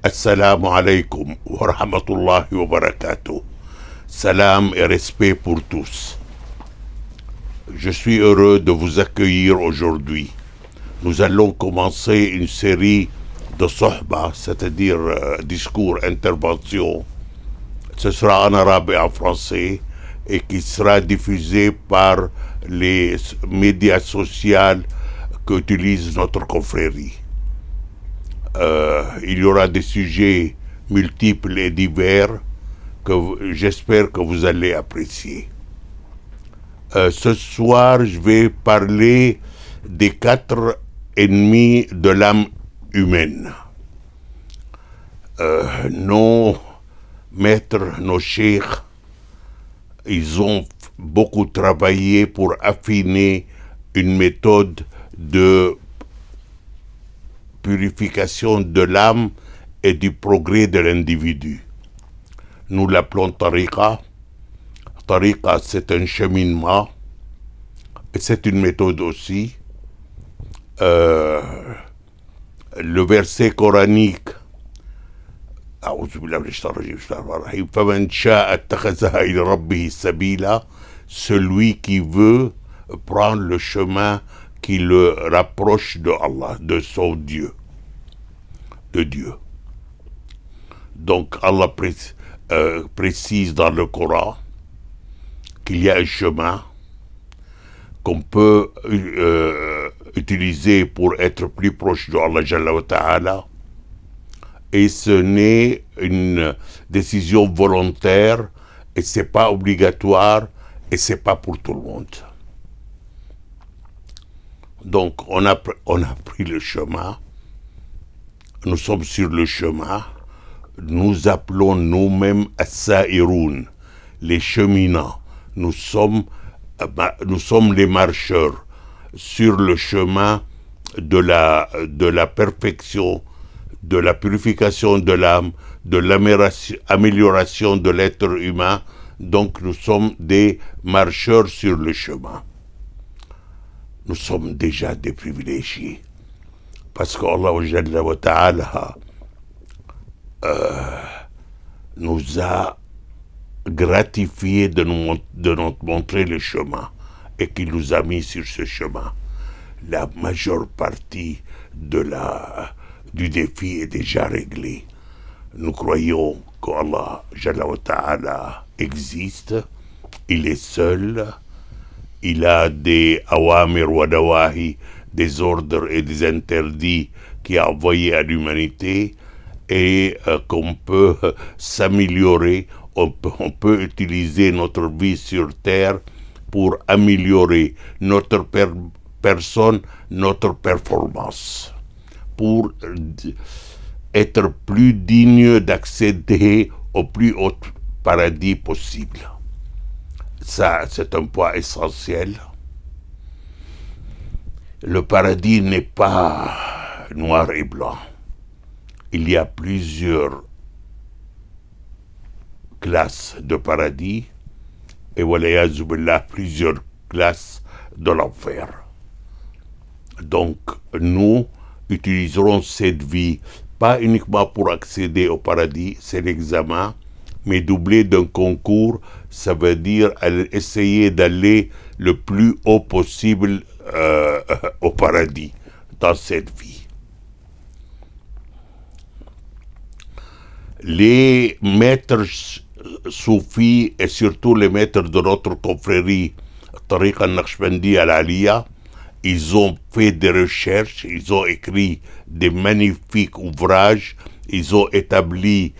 Assalamu alaikum wa rahmatullahi wa barakatuh. Salam et respect pour tous. Je suis heureux de vous accueillir aujourd'hui. Nous allons commencer une série de sohba, c'est-à-dire discours, interventions. Ce sera en arabe et en français et qui sera diffusé par les médias sociaux qu'utilise notre confrérie. Il y aura des sujets multiples et divers que j'espère que vous allez apprécier. Ce soir, je vais parler des 4 ennemis de l'âme humaine. Nos maîtres, nos cheikhs, ils ont beaucoup travaillé pour affiner une méthode de purification de l'âme et du progrès de l'individu. Nous l'appelons tariqa. Tariqa, c'est un cheminement et c'est une méthode aussi. Le verset coranique celui qui veut prendre le chemin qui le rapproche de Allah, de son Dieu, de Dieu. Donc Allah précise dans le Coran qu'il y a un chemin qu'on peut utiliser pour être plus proche de Allah Jalla wa Ta'ala, et ce n'est une décision volontaire et c'est pas obligatoire et c'est pas pour tout le monde. Donc on a pris le chemin, nous sommes sur le chemin, nous appelons nous-mêmes as-sa'iroun, les cheminants. Nous sommes les marcheurs sur le chemin de la perfection, de la purification de l'âme, de l'amélioration de l'être humain. Donc nous sommes des marcheurs sur le chemin. Nous sommes déjà des privilégiés. Parce qu'Allah Jalla wa Ta'ala nous a gratifié de nous montrer le chemin et qu'il nous a mis sur ce chemin. La majeure partie du défi est déjà réglée. Nous croyons qu'Allah Jalla wa Ta'ala existe, il est seul, il a des awamir wa dawahi, des ordres et des interdits qu'il a envoyés à l'humanité, et qu'on peut s'améliorer, on peut utiliser notre vie sur terre pour améliorer notre personne, notre performance, pour être plus digne d'accéder au plus haut paradis possible. Ça, c'est un point essentiel. Le paradis n'est pas noir et blanc. Il y a plusieurs classes de paradis et walayazu billah, plusieurs classes de l'enfer. Donc, nous utiliserons cette vie pas uniquement pour accéder au paradis, c'est l'examen, mais doublé d'un concours, ça veut dire essayer d'aller le plus haut possible au paradis dans cette vie. Les maîtres soufis et surtout les maîtres de notre confrérie Tariqa al-Naqshbandi al-Aliya, ils ont fait des recherches, ils ont écrit des magnifiques ouvrages, ils ont établi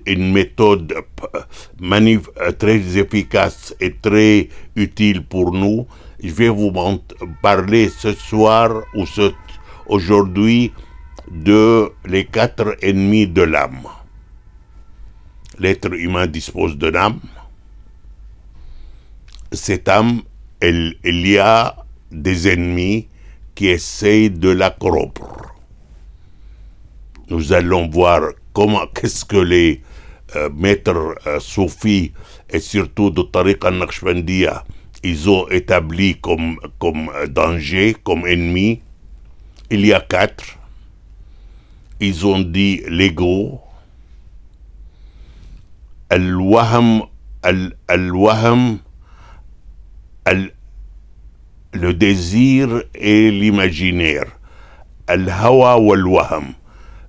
une méthode très efficace et très utile pour nous. Je vais vous parler ce soir ou aujourd'hui de les 4 ennemis de l'âme. L'être humain dispose d'une âme. Cette âme, il y a des ennemis qui essayent de la corrompre. Nous allons voir qu'est-ce que les maîtres soufis et surtout de Tariqa al-Naqshbandiya ils ont établi comme danger, comme ennemi. Il y a 4. ils ont dit l'ego, al-wahm, al-wahm, le désir et l'imaginaire. Al-hawa wal-wahm,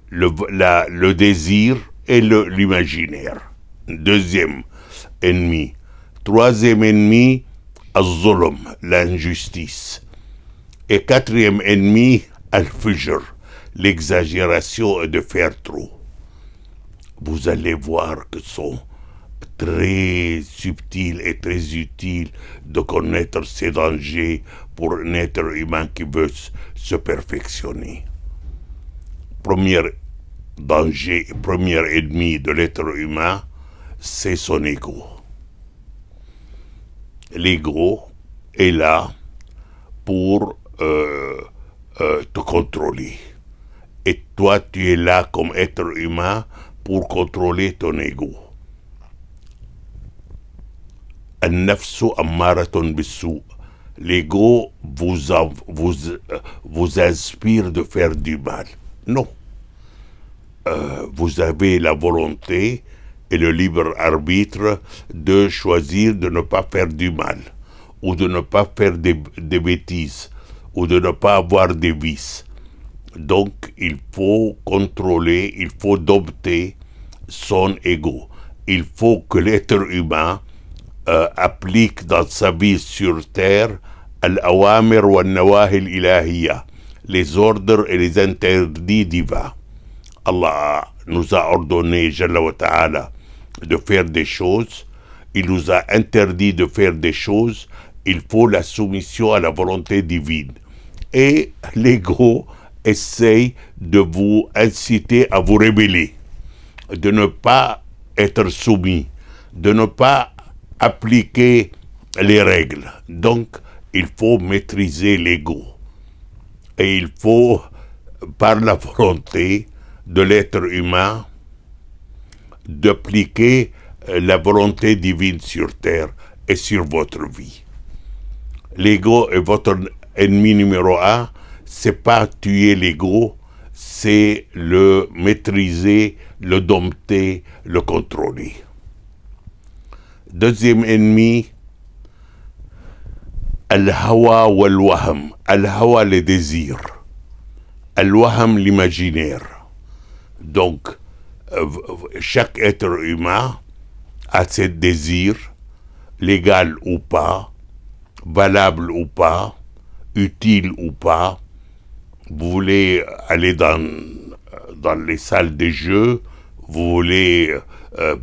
le désir et l'imaginaire. Deuxième ennemi. Troisième ennemi, al-zulm, l'injustice. Et quatrième ennemi, al-fujr, l'exagération et de faire trop. Vous allez voir que sont très subtil et très utile de connaître ces dangers pour un être humain qui veut se perfectionner. Premier danger, premier ennemi de l'être humain, c'est son ego. L'ego est là pour te contrôler. Et toi, tu es là comme être humain pour contrôler ton ego. An-nafsu ammaratun bis-sou. L'ego vous inspire de faire du mal. Non. Vous avez la volonté et le libre arbitre de choisir de ne pas faire du mal, ou de ne pas faire des bêtises, ou de ne pas avoir des vices. Donc, il faut contrôler, il faut dompter son ego. Il faut que l'être humain applique dans sa vie sur terre al-awamir wa al-nawahi al-ilahiyya, les ordres et les interdits divins. Allah nous a ordonné, Jalla wa Ta'ala, de faire des choses. Il nous a interdit de faire des choses. Il faut la soumission à la volonté divine. Et l'ego essaye de vous inciter à vous rébeller, de ne pas être soumis, de ne pas appliquer les règles. Donc, il faut maîtriser l'ego. Et il faut, par la volonté de l'être humain, d'appliquer la volonté divine sur terre et sur votre vie. L'ego est votre ennemi numéro un. C'est pas tuer l'ego, c'est le maîtriser, le dompter, le contrôler. Deuxième ennemi, al-hawa wal-wahm. Al-hawa, les désirs. Al-wahm, l'imaginaire. Donc, chaque être humain a ses désirs, légal ou pas, valable ou pas, utile ou pas. Vous voulez aller dans les salles de jeux, vous voulez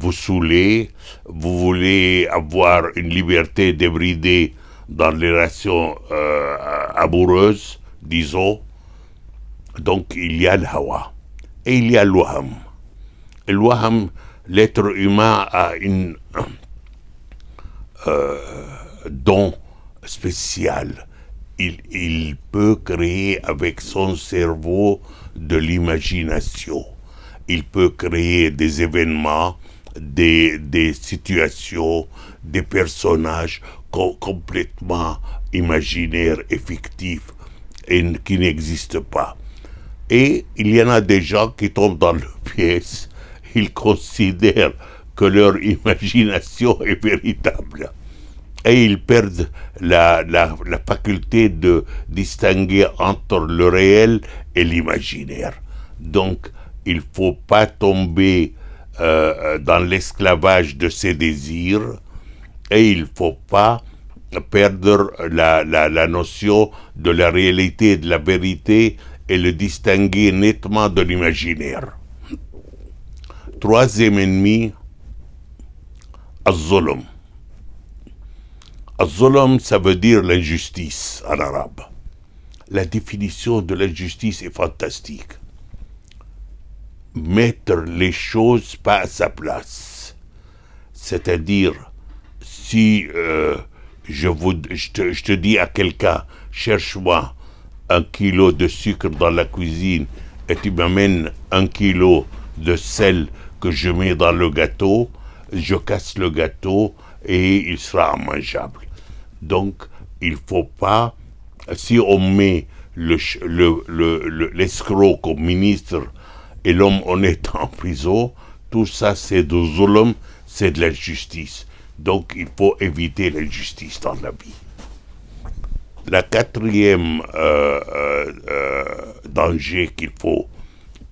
vous saouler, vous voulez avoir une liberté débrider dans les relations amoureuses, disons. Donc il y a le hawa et il y a l'waham. Et l'waham, l'être humain a une don spécial. Il peut créer avec son cerveau de l'imagination. Il peut créer des événements, des situations, des personnages complètement imaginaires et fictifs et qui n'existent pas. Et il y en a des gens qui tombent dans le piège. Ils considèrent que leur imagination est véritable. Et ils perdent la faculté de distinguer entre le réel et l'imaginaire. Donc, il ne faut pas tomber dans l'esclavage de ses désirs et il ne faut pas perdre la notion de la réalité et de la vérité et le distinguer nettement de l'imaginaire. Troisième ennemi, al-zulm. Al-zulm, ça veut dire l'injustice en arabe. La définition de l'injustice est fantastique. Mettre les choses pas à sa place. C'est-à-dire, si je te dis à quelqu'un, cherche-moi 1 kilo de sucre dans la cuisine et tu m'amènes 1 kilo de sel que je mets dans le gâteau, je casse le gâteau et il sera immangeable. Donc, il ne faut pas, si on met l'escroc comme ministre et l'homme honnête en prison, tout ça c'est de zulm, c'est de l'injustice. Donc il faut éviter l'injustice dans la vie. La quatrième danger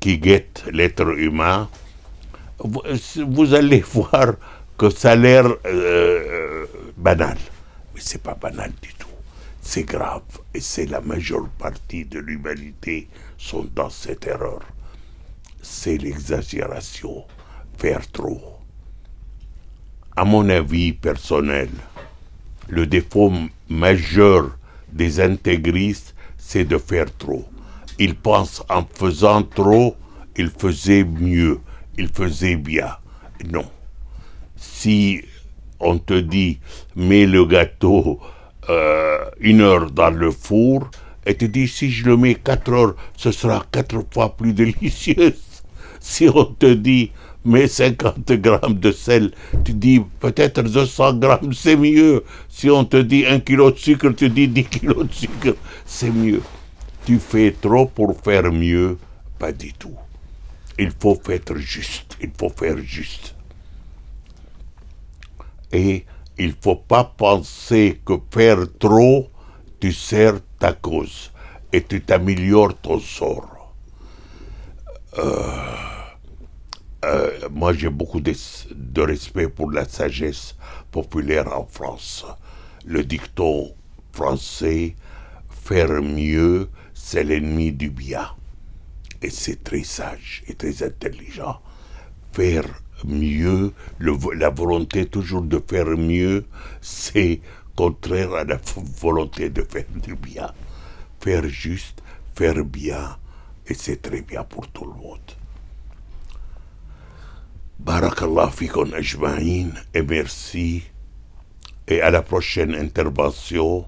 qui guette l'être humain, vous allez voir que ça a l'air banal, mais c'est pas banal du tout. C'est grave, et c'est la majeure partie de l'humanité sont dans cette erreur. C'est l'exagération, faire trop. À mon avis personnel, le défaut majeur des intégristes, c'est de faire trop. Ils pensent en faisant trop, ils faisaient mieux, ils faisaient bien. Non. Si on te dit, mets le gâteau 1 heure dans le four, et tu dis, si je le mets 4 heures, ce sera 4 fois plus délicieux. Si on te dit, mets 50 grammes de sel, tu dis, peut-être 200 grammes, c'est mieux. Si on te dit 1 kilo de sucre, tu dis 10 kilos de sucre, c'est mieux. Tu fais trop pour faire mieux, pas du tout. Il faut faire juste, il faut faire juste. Et il ne faut pas penser que faire trop, tu sers ta cause et tu t'améliores ton sort. Moi, j'ai beaucoup de respect pour la sagesse populaire en France. Le dicton français, faire mieux, c'est l'ennemi du bien. Et c'est très sage et très intelligent. Faire mieux, la volonté toujours de faire mieux, c'est contraire à la volonté de faire du bien. Faire juste, faire bien, et c'est très bien pour tout le monde. Barakallah fikum ajma'in, et merci. Et à la prochaine intervention.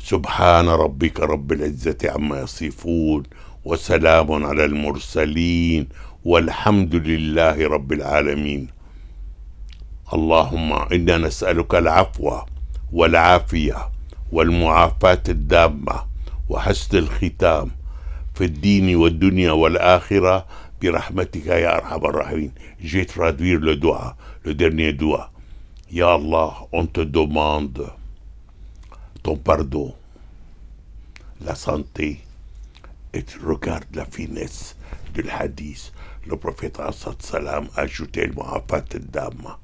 سبحان ربك رب العزة عما يصفون وسلام على المرسلين والحمد لله رب العالمين. اللهم إنا نسألك العفو والعافية والمعافاة الدامة وحسن الختام في الدين والدنيا والآخرة برحمتك يا أرحم الراحمين. Je vais traduire le doigt, le dernier doigt. Ya Allah, on te demande ton pardon, la santé, et tu regardes la finesse de l'hadith. Le prophète salam a ajouté le mu'afat al-damma.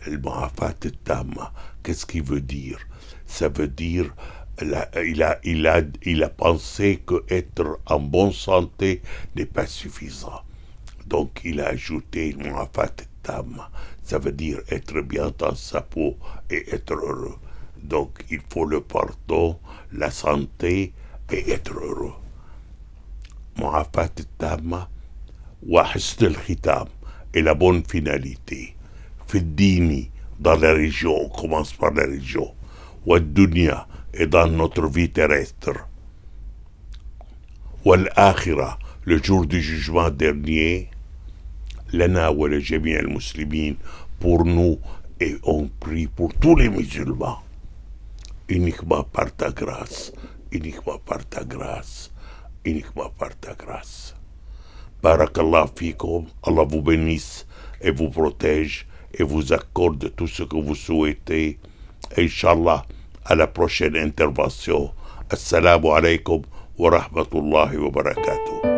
Le mu'afat al-damma, qu'est-ce qu'il veut dire? Ça veut dire il a pensé que être en bonne santé n'est pas suffisant. Donc il a ajouté le mu'afat al-damma. Ça veut dire être bien dans sa peau et être heureux. Donc, il faut le pardon, la santé et être heureux. Mu'afat al-tamma wa husn al-khitam, et la bonne finalité. Fiddini, dans la région, on commence par la région. Wa dunya, et dans notre vie terrestre. Wa l'akhira, le jour du jugement dernier. Lana wa le jami' al-muslimin, pour nous, et on prie pour tous les musulmans. Uniquement par ta grâce, uniquement par ta grâce, uniquement par ta grâce. Barakallah fikum, Allah vous bénisse et vous protège et vous accorde tout ce que vous souhaitez. Inch'Allah, à la prochaine intervention. Assalamu alaikum wa rahmatullahi wa barakatuh.